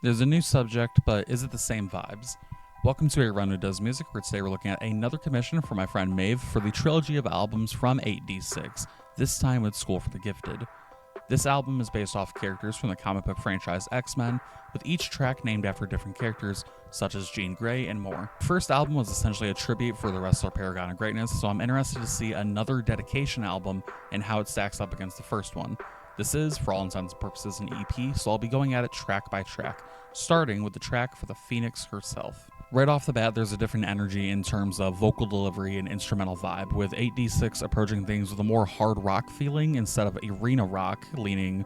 There's a new subject, but is it the same vibes? Welcome to A Run Who Does Music, where today we're looking at another commission from my friend Maeve for the trilogy of albums from 8D6, this time with School for the Gifted. This album is based off characters from the comic book franchise X-Men, with each track named after different characters, such as Jean Grey and more. The first album was essentially a tribute for the wrestler Paragon of Greatness, so I'm interested to see another dedication album and how it stacks up against the first one. This is, for all intents and purposes, an EP, so I'll be going at it track by track, starting with the track for the Phoenix herself. Right off the bat, there's a different energy in terms of vocal delivery and instrumental vibe, with 8D6 approaching things with a more hard rock feeling instead of arena rock leaning,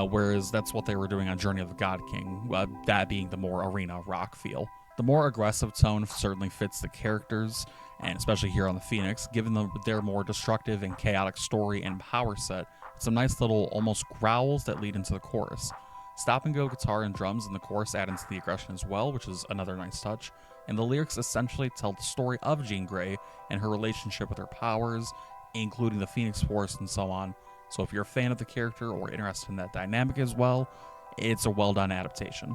whereas that's what they were doing on Journey of the God King, that being the more arena rock feel. The more aggressive tone certainly fits the characters, and especially here on the Phoenix, given their more destructive and chaotic story and power set, some nice little almost growls that lead into the chorus. Stop and go guitar and drums in the chorus add into the aggression as well, which is another nice touch, and the lyrics essentially tell the story of Jean Grey and her relationship with her powers, including the Phoenix Force and so on. So if you're a fan of the character or interested in that dynamic as well, it's a well done adaptation.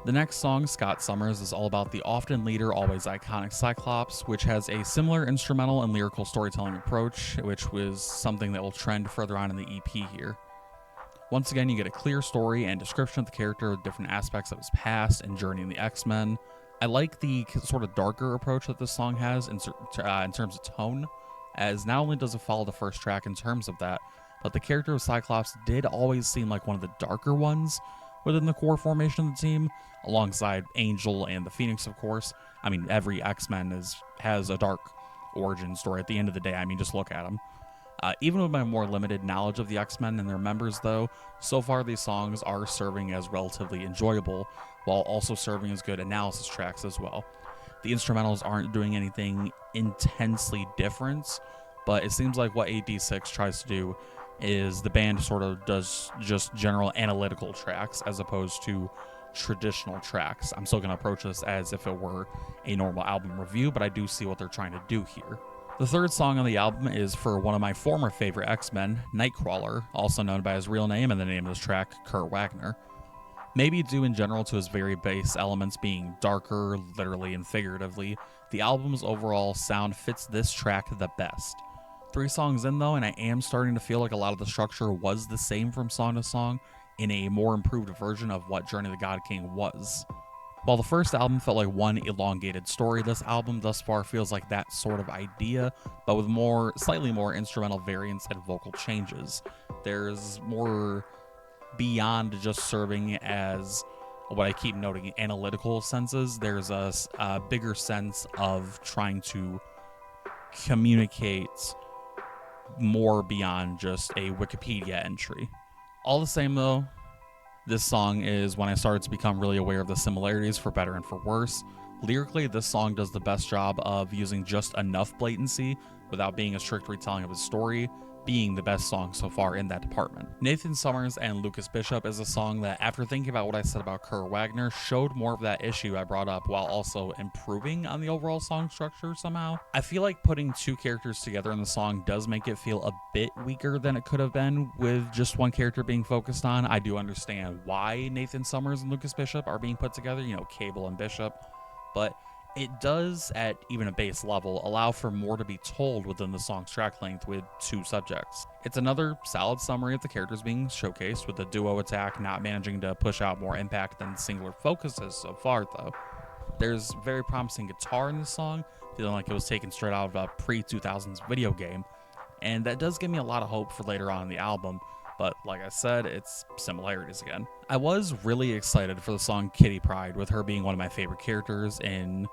The next song, Scott Summers, is all about the often leader, always iconic Cyclops, which has a similar instrumental and lyrical storytelling approach, which was something that will trend further on in the EP here. Once again, you get a clear story and description of the character with different aspects of his past and journey in the X-Men. I like the sort of darker approach that this song has in terms of tone, as not only does it follow the first track in terms of that, but the character of Cyclops did always seem like one of the darker ones within the core formation of the team, alongside Angel and the Phoenix, of course. I mean, every X-Men has a dark origin story at the end of the day. I mean, just look at them. Even with my more limited knowledge of the X-Men and their members, though, so far these songs are serving as relatively enjoyable, while also serving as good analysis tracks as well. The instrumentals aren't doing anything intensely different, but it seems like what 8D6 tries to do is the band sort of does just general analytical tracks as opposed to traditional tracks. I'm still going to approach this as if it were a normal album review, but I do see what they're trying to do here. The third song on the album is for one of my former favorite X-Men, Nightcrawler, also known by his real name and the name of this track, Kurt Wagner. Maybe due in general to his very base elements being darker, literally and figuratively, the album's overall sound fits this track the best. 3 songs in though, and I am starting to feel like a lot of the structure was the same from song to song in a more improved version of what Journey of the God King was. While the first album felt like one elongated story, this album thus far feels like that sort of idea, but with slightly more instrumental variants and vocal changes. There's more beyond just serving as what I keep noting, analytical senses. There's a bigger sense of trying to communicate more beyond just a Wikipedia entry. All the same though, this song is when I started to become really aware of the similarities, for better and for worse. Lyrically, this song does the best job of using just enough blatancy without being a strict retelling of his story, being the best song so far in that department. Nathan Summers and Lucas Bishop is a song that, after thinking about what I said about Kurt Wagner, showed more of that issue I brought up while also improving on the overall song structure somehow. I feel like putting 2 characters together in the song does make it feel a bit weaker than it could have been with just one character being focused on. I do understand why Nathan Summers and Lucas Bishop are being put together, Cable and Bishop, but it does, at even a base level, allow for more to be told within the song's track length with 2 subjects. It's another solid summary of the characters being showcased, with the duo attack not managing to push out more impact than singular focuses so far, though. There's very promising guitar in this song, feeling like it was taken straight out of a pre-2000s video game, and that does give me a lot of hope for later on in the album, but like I said, it's similarities again. I was really excited for the song Kitty Pryde, with her being one of my favorite characters in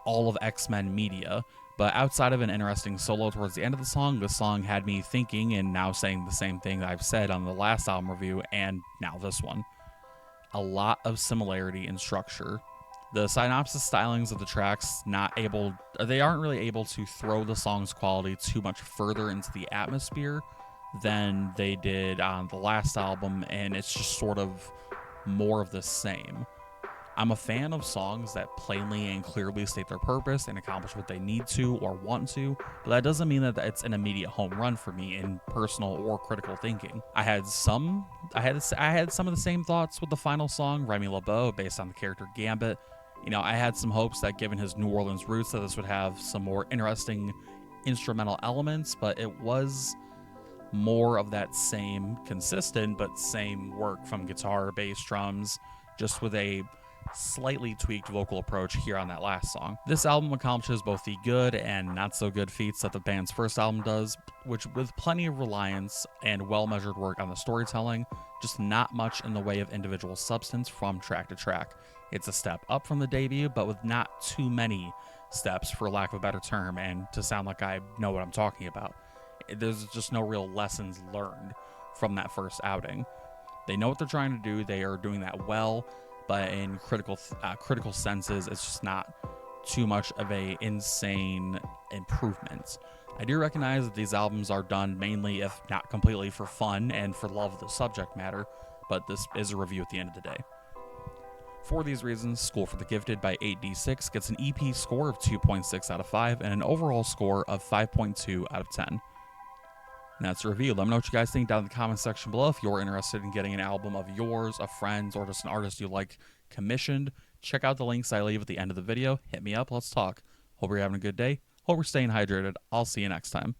all of X-Men media, but outside of an interesting solo towards the end of the song, this song had me thinking and now saying the same thing that I've said on the last album review and now this one. A lot of similarity in structure. The synopsis stylings of the tracks they aren't really able to throw the song's quality too much further into the atmosphere than they did on the last album, and it's just sort of more of the same. I'm a fan of songs that plainly and clearly state their purpose and accomplish what they need to or want to, but that doesn't mean that it's an immediate home run for me in personal or critical thinking. I had some of the same thoughts with the final song, Remy LeBeau, based on the character Gambit. You know, I had some hopes that given his New Orleans roots that this would have some more interesting instrumental elements, but it was more of that same consistent but same work from guitar, bass, drums, just with a slightly tweaked vocal approach here on that last song. This album accomplishes both the good and not so good feats that the band's first album does, which with plenty of reliance and well-measured work on the storytelling, just not much in the way of individual substance from track to track. It's a step up from the debut, but with not too many steps, for lack of a better term, and to sound like I know what I'm talking about. There's just no real lessons learned from that first outing. They know what they're trying to do, they are doing that well, but in critical senses, it's just not too much of a insane improvement. I do recognize that these albums are done mainly, if not completely, for fun and for love of the subject matter, but this is a review at the end of the day. For these reasons, School for the Gifted by 8D6 gets an EP score of 2.6 out of 5 and an overall score of 5.2 out of 10. And that's a review. Let me know what you guys think down in the comment section below. If you're interested in getting an album of yours, a friend's, or just an artist you like commissioned, check out the links I leave at the end of the video. Hit me up. Let's talk. Hope you're having a good day. Hope you're staying hydrated. I'll see you next time.